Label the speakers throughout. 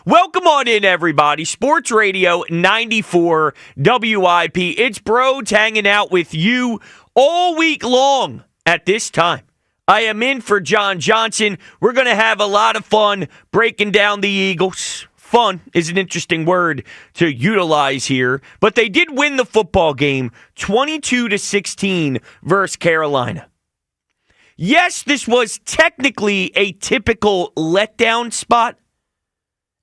Speaker 1: Welcome on in, everybody. Sports Radio 94 WIP. It's Brodes hanging out with you all week long at this time. I am in for John Johnson. We're going to have a lot of fun breaking down the Eagles. Fun is an interesting word to utilize here, but they did win the football game 22-16 versus Carolina. Yes, this was technically a typical letdown spot,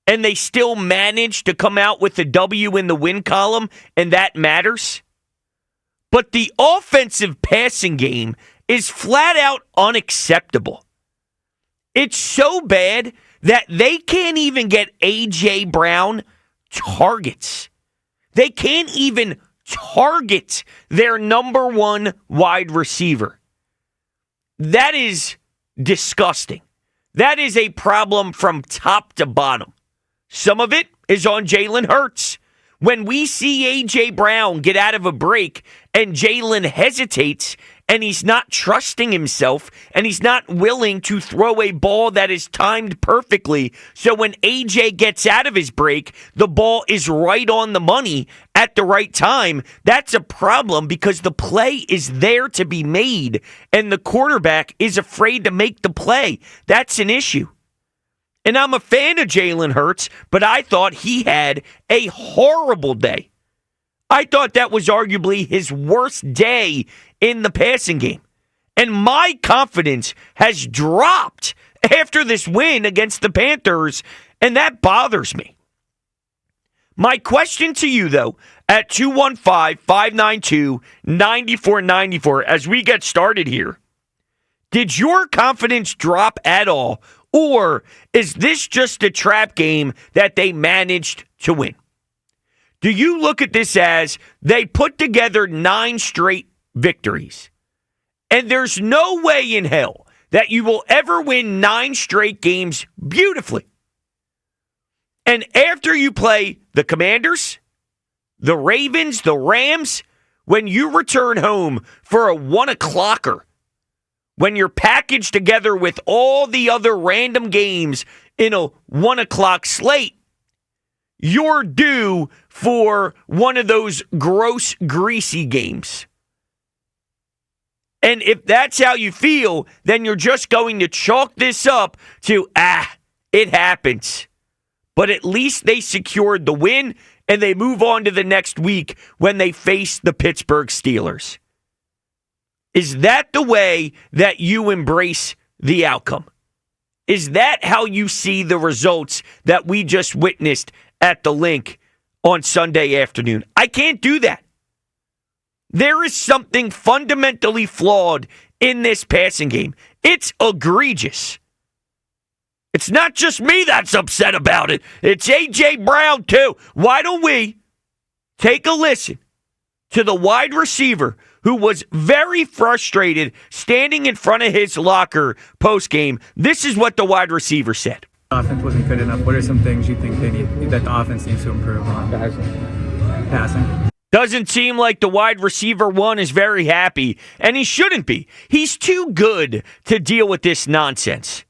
Speaker 1: and they still managed to come out with a W in the win column, and that matters. But the offensive passing game is flat out unacceptable. It's so bad that they can't even get A.J. Brown targets. They can't even target their number one wide receiver. That is disgusting. That is a problem from top to bottom. Some of it is on Jaylen Hurts. When we see A.J. Brown get out of a break and Jaylen hesitates and he's not trusting himself and he's not willing to throw a ball that is timed perfectly, so when A.J. gets out of his break, the ball is right on the money at the right time, that's a problem because the play is there to be made and the quarterback is afraid to make the play. That's an issue. And I'm a fan of Jaylen Hurts, but I thought he had a horrible day. I thought that was arguably his worst day in the passing game. And my confidence has dropped after this win against the Panthers, and that bothers me. My question to you, though, at 215-592-9494, as we get started here, did your confidence drop at all? Or is this just a trap game that they managed to win? Do you look at this as they put together 9 straight victories, and there's no way in hell that you will ever win 9 straight games beautifully? And after you play the Commanders, the Ravens, the Rams, when you return home for a 1 o'clocker, when you're packaged together with all the other random games in a 1 o'clock slate, you're due for one of those gross, greasy games. And if that's how you feel, then you're just going to chalk this up to, it happens. But at least they secured the win, and they move on to the next week when they face the Pittsburgh Steelers. Is that the way that you embrace the outcome? Is that how you see the results that we just witnessed at the Link on Sunday afternoon? I can't do that. There is something fundamentally flawed in this passing game. It's egregious. It's not just me that's upset about it. It's A.J. Brown, too. Why don't we take a listen to the wide receiver who was very frustrated standing in front of his locker post-game? This is what the wide receiver said.
Speaker 2: The offense wasn't good enough. What are some things you think that the offense needs to improve on? Passing.
Speaker 1: Doesn't seem like the wide receiver one is very happy, and he shouldn't be. He's too good to deal with this nonsense.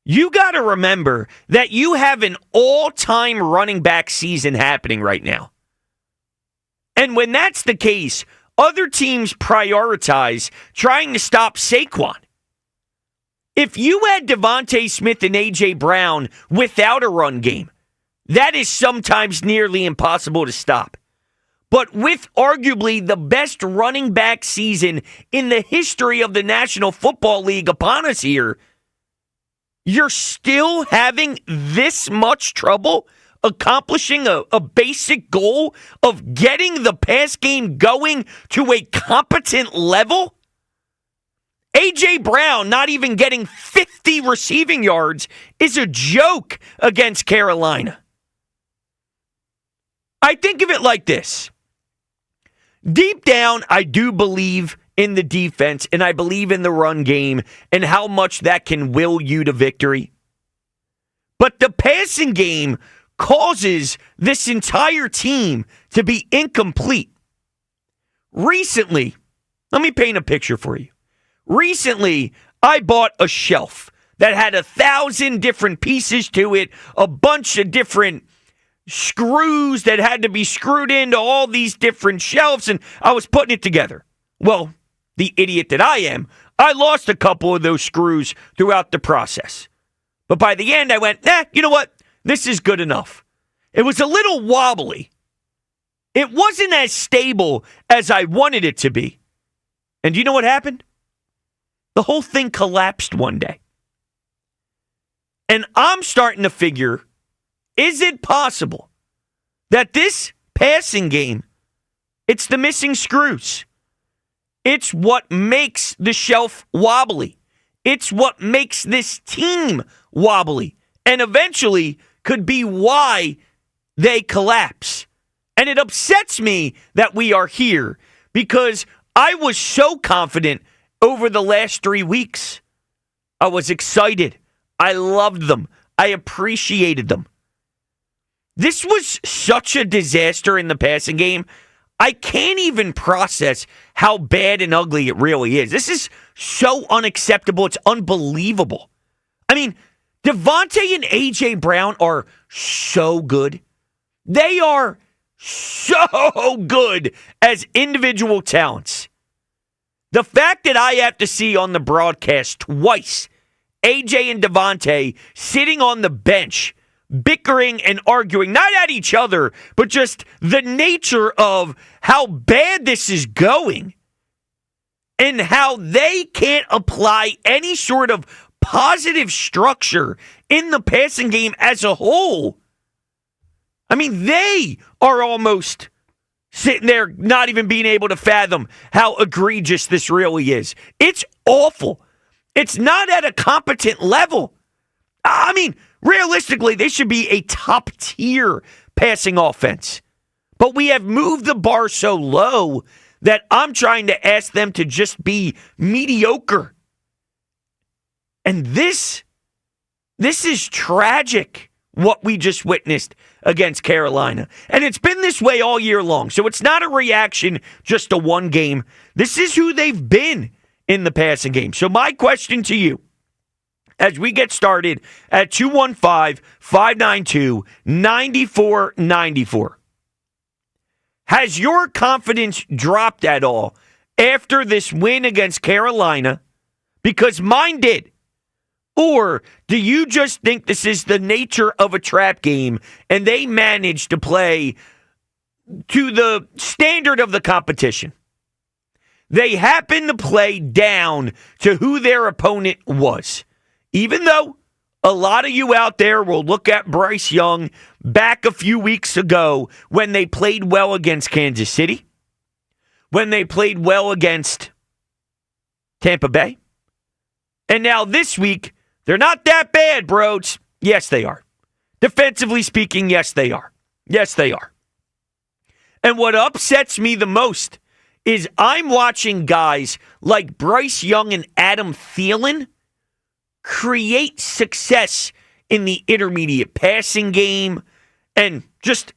Speaker 1: You got to remember that you have an all-time running back season happening right now. And when that's the case, other teams prioritize trying to stop Saquon. If you had Devontae Smith and A.J. Brown without a run game, that is sometimes nearly impossible to stop. But with arguably the best running back season in the history of the National Football League upon us here, you're still having this much trouble accomplishing a basic goal of getting the pass game going to a competent level? A.J. Brown not even getting 50 receiving yards is a joke against Carolina. I think of it like this. Deep down, I do believe in the defense, and I believe in the run game and how much that can will you to victory. But the passing game causes this entire team to be incomplete. Recently, let me paint a picture for you. Recently, I bought a shelf that had 1,000 different pieces to it, a bunch of different screws that had to be screwed into all these different shelves, and I was putting it together. Well, the idiot that I am, I lost a couple of those screws throughout the process. But by the end, I went, you know what? This is good enough. It was a little wobbly. It wasn't as stable as I wanted it to be. And do you know what happened? The whole thing collapsed one day. And I'm starting to figure, is it possible that this passing game, it's the missing screws? It's what makes the shelf wobbly. It's what makes this team wobbly. And eventually could be why they collapse. And it upsets me that we are here because I was so confident over the last 3 weeks. I was excited. I loved them. I appreciated them. This was such a disaster in the passing game. I can't even process how bad and ugly it really is. This is so unacceptable. It's unbelievable. I mean, Devontae and A.J. Brown are so good. They are so good as individual talents. The fact that I have to see on the broadcast twice A.J. and Devontae sitting on the bench, bickering and arguing, not at each other, but just the nature of how bad this is going and how they can't apply any sort of positive structure in the passing game as a whole. I mean, they are almost sitting there not even being able to fathom how egregious this really is. It's awful. It's not at a competent level. I mean, realistically, they should be a top-tier passing offense. But we have moved the bar so low that I'm trying to ask them to just be mediocre. And this is tragic, what we just witnessed against Carolina. And it's been this way all year long. So it's not a reaction just to one game. This is who they've been in the passing game. So my question to you, as we get started at 215-592-9494. Has your confidence dropped at all after this win against Carolina? Because mine did. Or do you just think this is the nature of a trap game and they managed to play to the standard of the competition? They happened to play down to who their opponent was. Even though a lot of you out there will look at Bryce Young back a few weeks ago when they played well against Kansas City, when they played well against Tampa Bay, and now this week, they're not that bad, Brodes. Yes, they are. Defensively speaking, yes, they are. Yes, they are. And what upsets me the most is I'm watching guys like Bryce Young and Adam Thielen create success in the intermediate passing game and just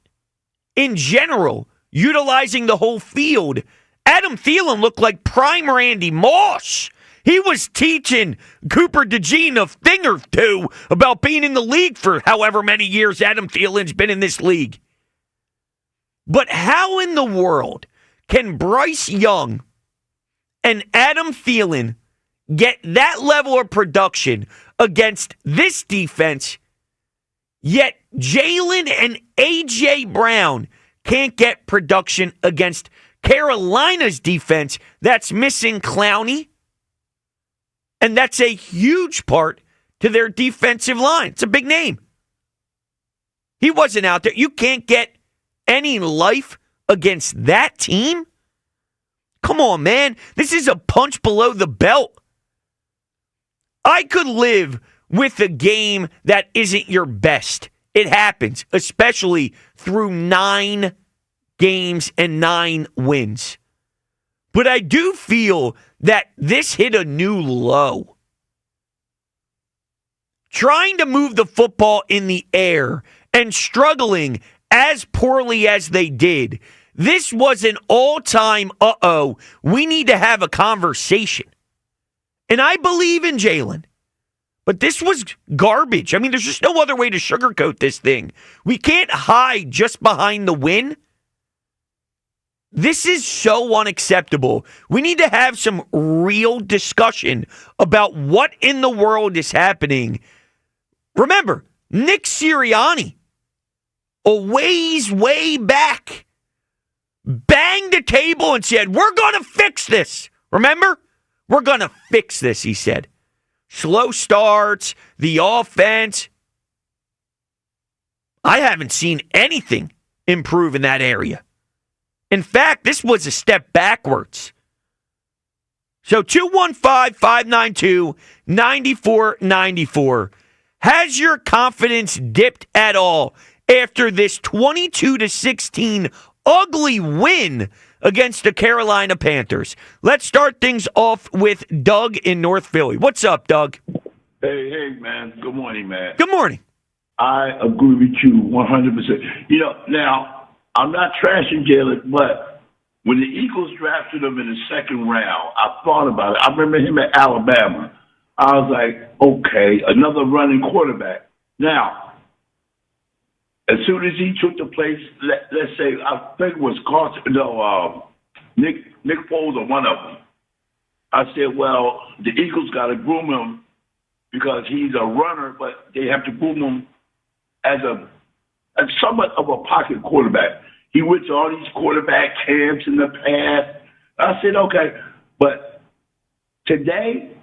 Speaker 1: in general, utilizing the whole field. Adam Thielen looked like prime Randy Moss. He was teaching Cooper DeJean a thing or two about being in the league for however many years Adam Thielen's been in this league. But how in the world can Bryce Young and Adam Thielen get that level of production against this defense, yet Jaylen and A.J. Brown can't get production against Carolina's defense that's missing Clowney? And that's a huge part to their defensive line. It's a big name. He wasn't out there. You can't get any life against that team? Come on, man. This is a punch below the belt. I could live with a game that isn't your best. It happens, especially through 9 games and 9 wins. But I do feel that this hit a new low. Trying to move the football in the air and struggling as poorly as they did, this was an all-time we need to have a conversation. And I believe in Jaylen, But this was garbage. I mean, there's just no other way to sugarcoat this thing. We can't hide just behind the win. This is so unacceptable. We need to have some real discussion about what in the world is happening. Remember, Nick Sirianni, a ways way back, banged the table and said, we're going to fix this. Remember? We're going to fix this, he said. Slow starts, the offense. I haven't seen anything improve in that area. In fact, this was a step backwards. So 215-592-9494. Has your confidence dipped at all after this 22-16 ugly win against the Carolina Panthers? Let's start things off with Doug in North Philly. What's up, Doug?
Speaker 3: Hey, man. Good morning, man.
Speaker 1: Good morning.
Speaker 3: I agree with you 100%. Now, I'm not trashing Jaylen, but when the Eagles drafted him in the second round, I thought about it. I remember him at Alabama. I was like, okay, another running quarterback. Now, as soon as he took the place, let's say, I think it was Nick Foles or one of them, I said, well, the Eagles got to groom him because he's a runner, but they have to groom him as somewhat of a pocket quarterback. He went to all these quarterback camps in the past. I said, okay. But today,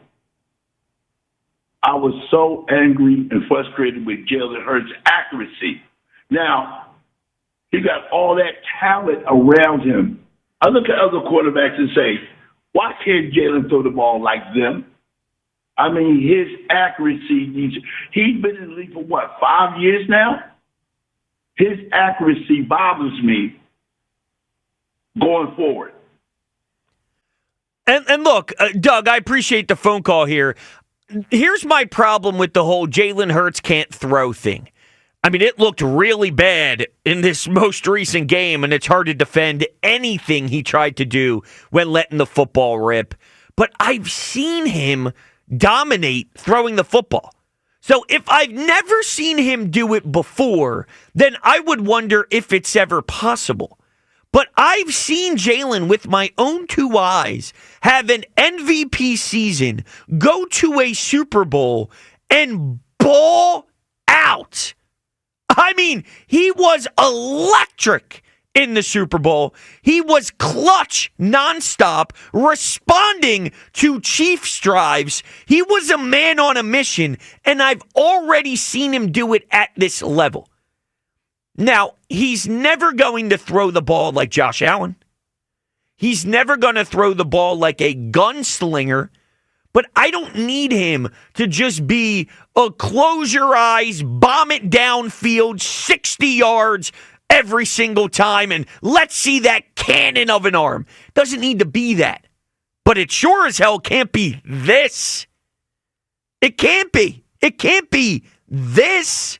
Speaker 3: I was so angry and frustrated with Jaylen Hurts' accuracy. Now, he got all that talent around him. I look at other quarterbacks and say, why can't Jaylen throw the ball like them? I mean, his accuracy he's been in the league for 5 years now? His accuracy bothers me going forward.
Speaker 1: And look, Doug, I appreciate the phone call here. Here's my problem with the whole Jaylen Hurts can't throw thing. I mean, it looked really bad in this most recent game, and it's hard to defend anything he tried to do when letting the football rip. But I've seen him dominate throwing the football. So if I've never seen him do it before, then I would wonder if it's ever possible. But I've seen Jaylen with my own two eyes have an MVP season, go to a Super Bowl, and ball out. I mean, he was electric in the Super Bowl. He was clutch nonstop, responding to Chiefs drives. He was a man on a mission, and I've already seen him do it at this level. Now, he's never going to throw the ball like Josh Allen. He's never going to throw the ball like a gunslinger, but I don't need him to just be a close your eyes, bomb it downfield, 60 yards, every single time, and let's see that cannon of an arm. Doesn't need to be that. But it sure as hell can't be this. It can't be. It can't be this.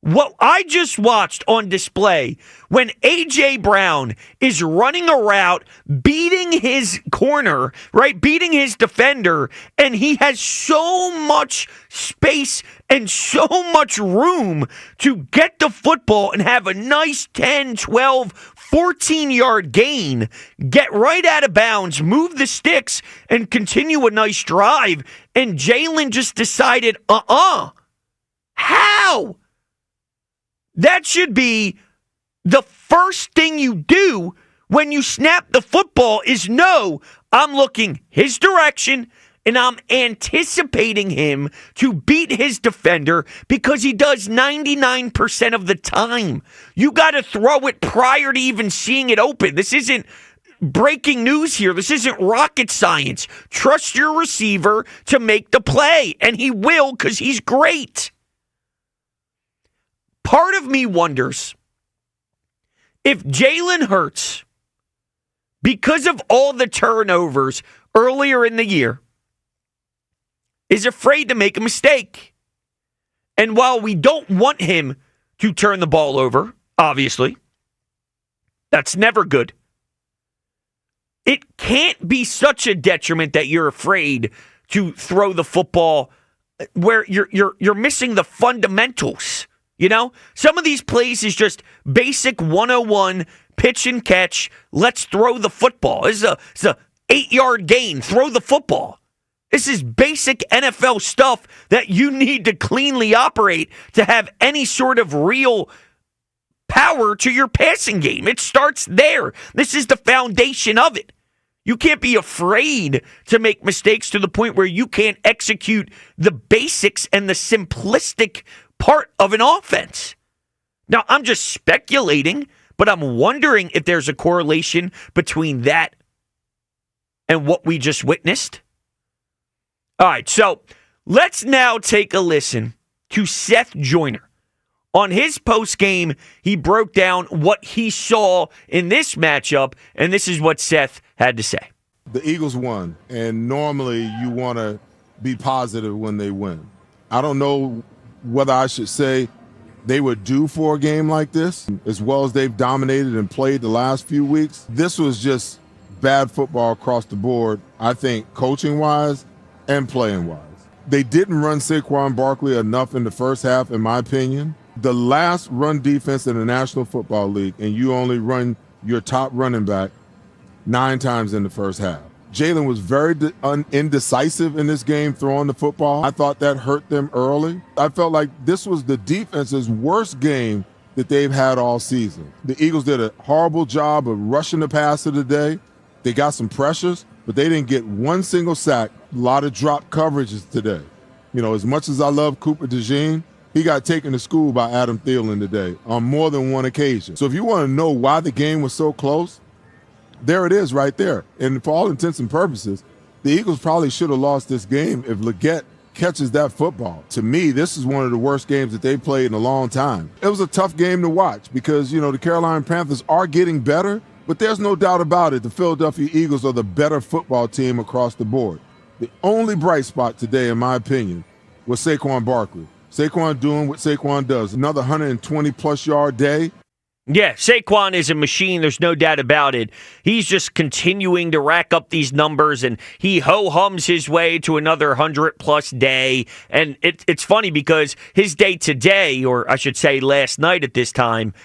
Speaker 1: What I just watched on display when A.J. Brown is running a route, beating his corner, right, beating his defender, and he has so much space and so much room to get the football and have a nice 10, 12, 14-yard gain, get right out of bounds, move the sticks, and continue a nice drive. And Jaylen just decided, how? That should be the first thing you do when you snap the football is no, I'm looking his direction and I'm anticipating him to beat his defender because he does 99% of the time. You got to throw it prior to even seeing it open. This isn't breaking news here. This isn't rocket science. Trust your receiver to make the play, and he will because he's great. Part of me wonders if Jaylen Hurts, because of all the turnovers earlier in the year, is afraid to make a mistake. And while we don't want him to turn the ball over, obviously, that's never good. It can't be such a detriment that you're afraid to throw the football where you're missing the fundamentals. You know, some of these plays is just basic 101 pitch and catch. Let's throw the football. It's a 8-yard gain. Throw the football. This is basic NFL stuff that you need to cleanly operate to have any sort of real power to your passing game. It starts there. This is the foundation of it. You can't be afraid to make mistakes to the point where you can't execute the basics and the simplistic part of an offense. Now, I'm just speculating, but I'm wondering if there's a correlation between that and what we just witnessed. All right, so let's now take a listen to Seth Joyner. On his post-game, he broke down what he saw in this matchup, and this is what Seth had to say.
Speaker 4: The Eagles won, and normally you want to be positive when they win. I don't know whether I should say they were due for a game like this, as well as they've dominated and played the last few weeks. This was just bad football across the board, I think, coaching-wise and playing-wise. They didn't run Saquon Barkley enough in the first half, in my opinion. The last run defense in the National Football League, and you only run your top running back 9 times in the first half. Jaylen was very indecisive in this game throwing the football. I thought that hurt them early. I felt like this was the defense's worst game that they've had all season. The Eagles did a horrible job of rushing the passer today. They got some pressures, but they didn't get one single sack. A lot of drop coverages today. You know, as much as I love Cooper DeJean, he got taken to school by Adam Thielen today on more than one occasion. So if you want to know why the game was so close, there it is right there. And for all intents and purposes, the Eagles probably should have lost this game if Leggett catches that football. To me, this is one of the worst games that they've played in a long time. It was a tough game to watch because, you know, the Carolina Panthers are getting better, but there's no doubt about it. The Philadelphia Eagles are the better football team across the board. The only bright spot today, in my opinion, was Saquon Barkley. Saquon doing what Saquon does. Another 120-plus yard day.
Speaker 1: Yeah, Saquon is a machine. There's no doubt about it. He's just continuing to rack up these numbers, and he ho-hums his way to another 100-plus day. And it's funny because his day today, or I should say last night at this time,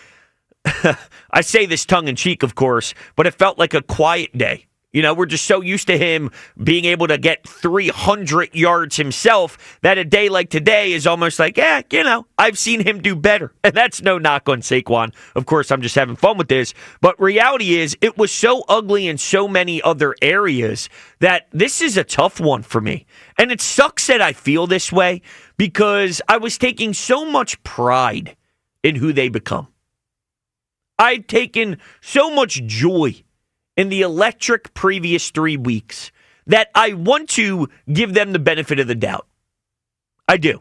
Speaker 1: I say this tongue-in-cheek, of course, but it felt like a quiet day. You know, we're just so used to him being able to get 300 yards himself that a day like today is almost like, you know, I've seen him do better. And that's no knock on Saquon. Of course, I'm just having fun with this. But reality is, it was so ugly in so many other areas that this is a tough one for me. And it sucks that I feel this way because I was taking so much pride in who they become. I'd taken so much joy in the electric previous 3 weeks that I want to give them the benefit of the doubt. I do.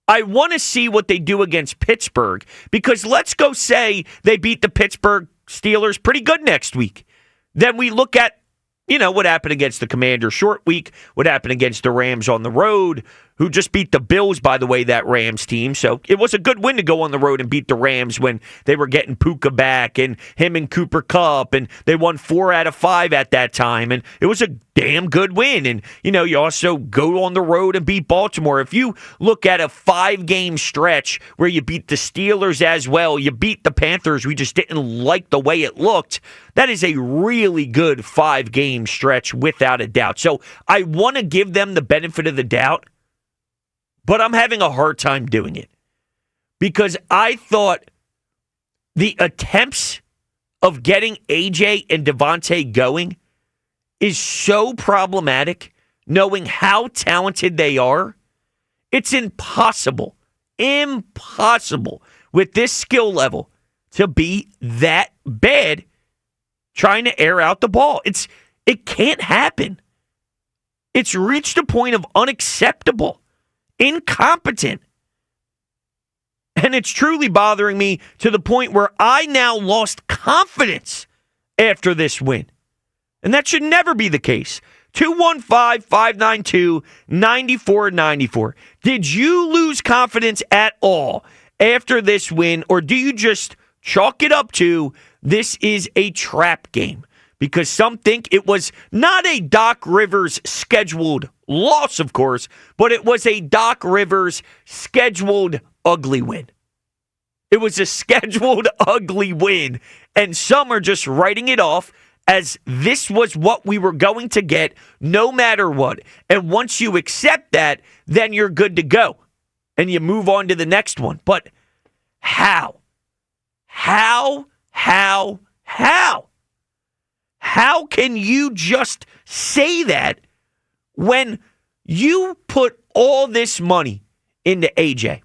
Speaker 1: I want to see what they do against Pittsburgh because let's go say they beat the Pittsburgh Steelers pretty good next week. Then we look at, you know, what happened against the Commanders short week, what happened against the Rams on the road, who just beat the Bills, by the way, that Rams team. So it was a good win to go on the road and beat the Rams when they were getting Puka back and him and Cooper Kupp, and they won 4 out of 5 at that time. And it was a damn good win. And, you know, you also go on the road and beat Baltimore. If you look at a 5-game stretch where you beat the Steelers as well, you beat the Panthers, we just didn't like the way it looked, that is a really good 5-game stretch without a doubt. So I want to give them the benefit of the doubt, but I'm having a hard time doing it because I thought the attempts of getting AJ and Devontae going is so problematic, knowing how talented they are. It's impossible with this skill level to be that bad trying to air out the ball. It can't happen. It's reached a point of unacceptable. Incompetent. And it's truly bothering me to the point where I now lost confidence after this win. And that should never be the case. 215-592-9494. Did you lose confidence at all after this win, or do you just chalk it up to this is a trap game? Because some think it was not a Doc Rivers scheduled loss, of course, but it was a Doc Rivers scheduled ugly win. It was a scheduled ugly win, and some are just writing it off as this was what we were going to get no matter what. And once you accept that, then you're good to go, and you move on to the next one. But how? How can you just say that when you put all this money into AJ?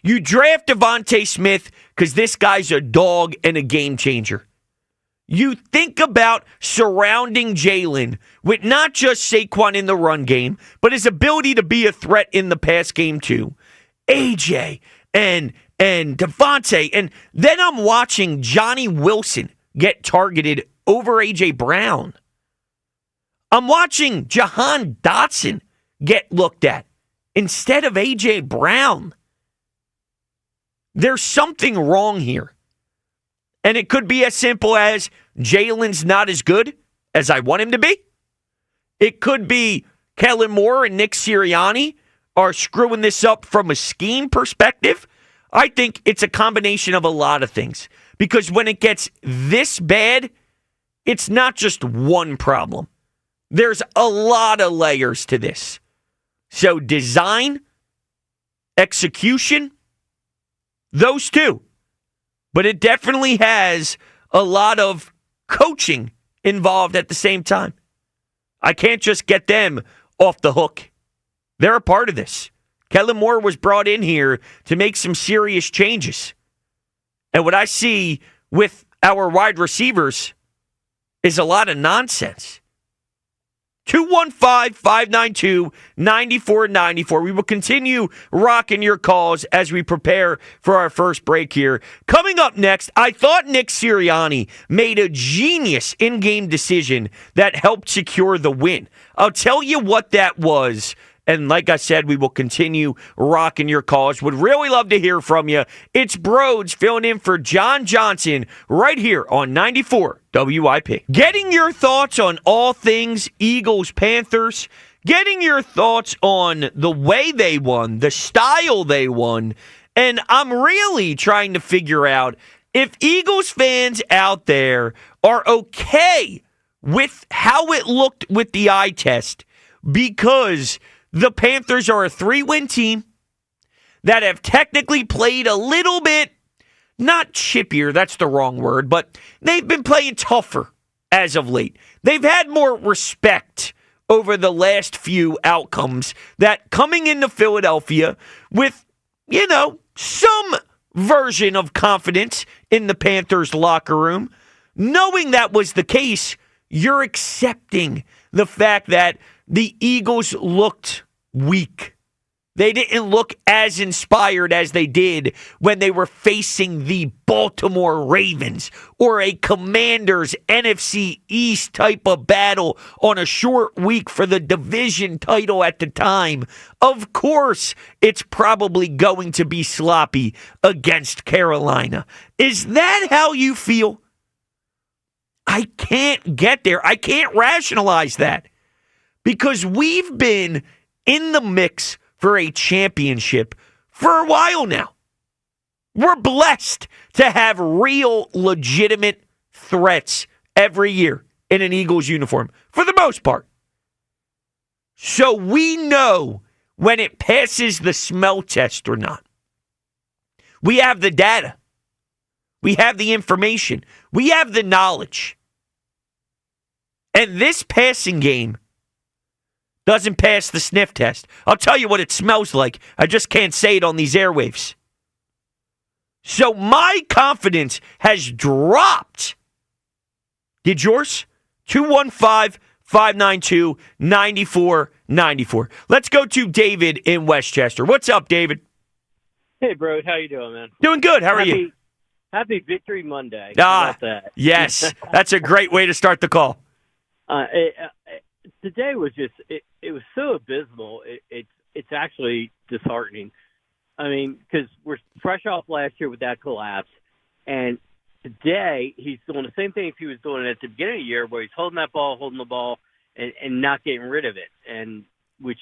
Speaker 1: You draft Devontae Smith because this guy's a dog and a game changer. You think about surrounding Jaylen with not just Saquon in the run game, but his ability to be a threat in the pass game too. AJ and Devontae. And then I'm watching Johnny Wilson get targeted over A.J. Brown. I'm watching Jahan Dotson get looked at instead of A.J. Brown. There's something wrong here. And it could be as simple as Jalen's not as good as I want him to be. It could be Kellen Moore and Nick Sirianni are screwing this up from a scheme perspective. I think it's a combination of a lot of things. Because when it gets this bad, it's not just one problem. There's a lot of layers to this. So design, execution, those two. But it definitely has a lot of coaching involved at the same time. I can't just get them off the hook. They're a part of this. Kellen Moore was brought in here to make some serious changes. And what I see with our wide receivers is a lot of nonsense. 215-592-9494. We will continue rocking your calls as we prepare for our first break here. Coming up next, I thought Nick Sirianni made a genius in-game decision that helped secure the win. I'll tell you what that was. And like I said, we will continue rocking your calls. Would really love to hear from you. It's Brodes filling in for John Johnson right here on 94 WIP. Getting your thoughts on all things Eagles Panthers. Getting your thoughts on the way they won, the style they won. And I'm really trying to figure out if Eagles fans out there are okay with how it looked with the eye test, because the Panthers are a 3-win team that have technically played a little bit, not chippier, that's the wrong word, but they've been playing tougher as of late. They've had more respect over the last few outcomes, that coming into Philadelphia with, some version of confidence in the Panthers locker room, knowing that was the case, you're accepting the fact that the Eagles looked weak. They didn't look as inspired as they did when they were facing the Baltimore Ravens or a Commanders NFC East type of battle on a short week for the division title at the time. Of course, it's probably going to be sloppy against Carolina. Is that how you feel? I can't get there. I can't rationalize that. Because we've been in the mix for a championship for a while now. We're blessed to have real, legitimate threats every year in an Eagles uniform, for the most part. So we know when it passes the smell test or not. We have the data. We have the information. We have the knowledge. And this passing game doesn't pass the sniff test. I'll tell you what it smells like. I just can't say it on these airwaves. So my confidence has dropped. Did yours? 215-592-9494. Let's go to David in Westchester. What's up, David?
Speaker 5: Hey, bro. How you doing, man?
Speaker 1: Doing good. How are you?
Speaker 5: Happy Victory Monday. How about that?
Speaker 1: Yes. That's a great way to start the call.
Speaker 5: Today was just it was so abysmal. It's actually disheartening. I mean, because we're fresh off last year with that collapse, and today he's doing the same thing he was doing at the beginning of the year, where he's holding the ball, and not getting rid of it, and which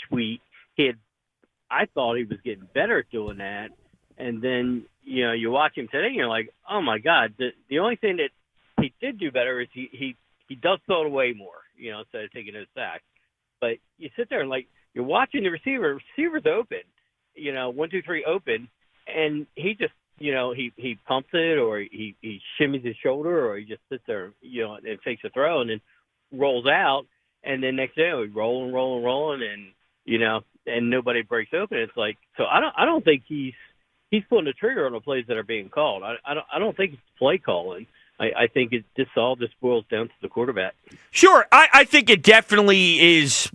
Speaker 5: I thought he was getting better at doing that. And then, you watch him today and you're like, oh my God, the only thing that he did do better is he does throw it away more, instead of taking a sack. But you sit there and you're watching the receiver's open, 1, 2, 3 open, and he just, he pumps it, or he shimmies his shoulder, or he just sits there, and fakes a throw and then rolls out. And then next day we rolling, and, and nobody breaks open. It's like, so I don't think he's pulling the trigger on the plays that are being called. I don't think it's play calling. I think this all just boils down to the quarterback.
Speaker 1: Sure, I think it definitely is,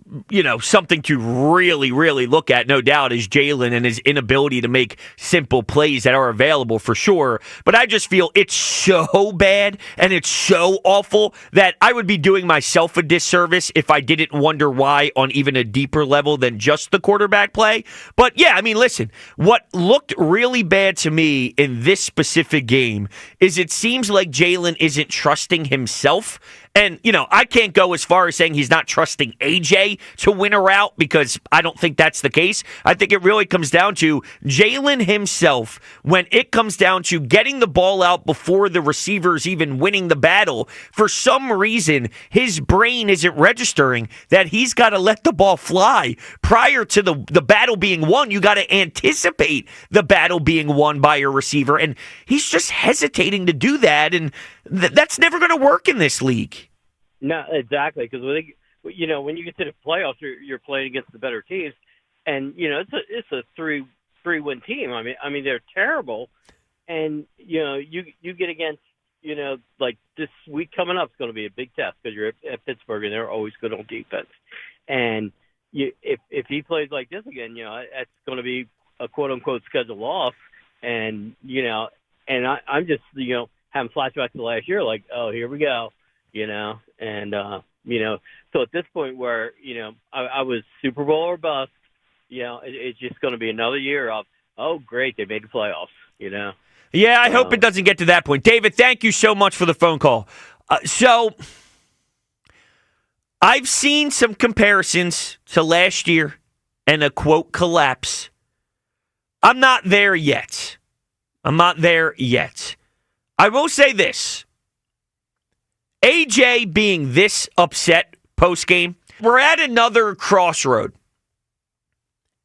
Speaker 1: something to really, really look at, no doubt, is Jaylen and his inability to make simple plays that are available for sure. But I just feel it's so bad and it's so awful that I would be doing myself a disservice if I didn't wonder why on even a deeper level than just the quarterback play. But yeah, I mean, listen, what looked really bad to me in this specific game is it seems like Jaylen isn't trusting himself. And, I can't go as far as saying he's not trusting AJ to win a route, because I don't think that's the case. I think it really comes down to Jaylen himself when it comes down to getting the ball out before the receivers even winning the battle. For some reason, his brain isn't registering that he's got to let the ball fly prior to the battle being won. You got to anticipate the battle being won by your receiver, and he's just hesitating to do that, and that's never going to work in this league.
Speaker 5: No, exactly, because when you get to the playoffs, you're playing against the better teams, and it's a three-win team. I mean they're terrible, and you get against like this week coming up is going to be a big test, because you're at Pittsburgh and they're always good on defense, and if he plays like this again, that's going to be a quote-unquote schedule loss, and I'm just having flashbacks to last year, like, oh, here we go. So at this point where, I was Super Bowl or bust, it's just going to be another year of, oh, great, they made the playoffs,
Speaker 1: Yeah, I hope it doesn't get to that point. David, thank you so much for the phone call. So I've seen some comparisons to last year and a, quote, collapse. I'm not there yet. I will say this. AJ being this upset post-game, we're at another crossroad.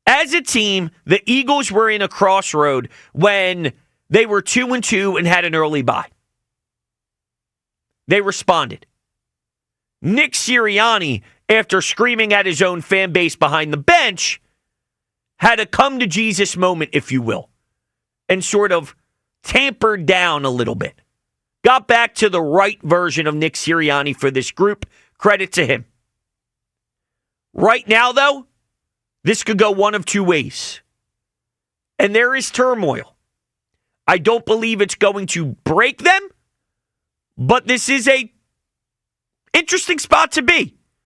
Speaker 1: As a team, the Eagles were in a crossroad when they were 2-2 and had an early bye. They responded. Nick Sirianni, after screaming at his own fan base behind the bench, had a come-to-Jesus moment, if you will, and sort of tampered down a little bit. Got back to the right version of Nick Sirianni for this group. Credit to him. Right now, though, this could go one of two ways. And there is turmoil. I don't believe it's going to break them, but this is a interesting spot to be.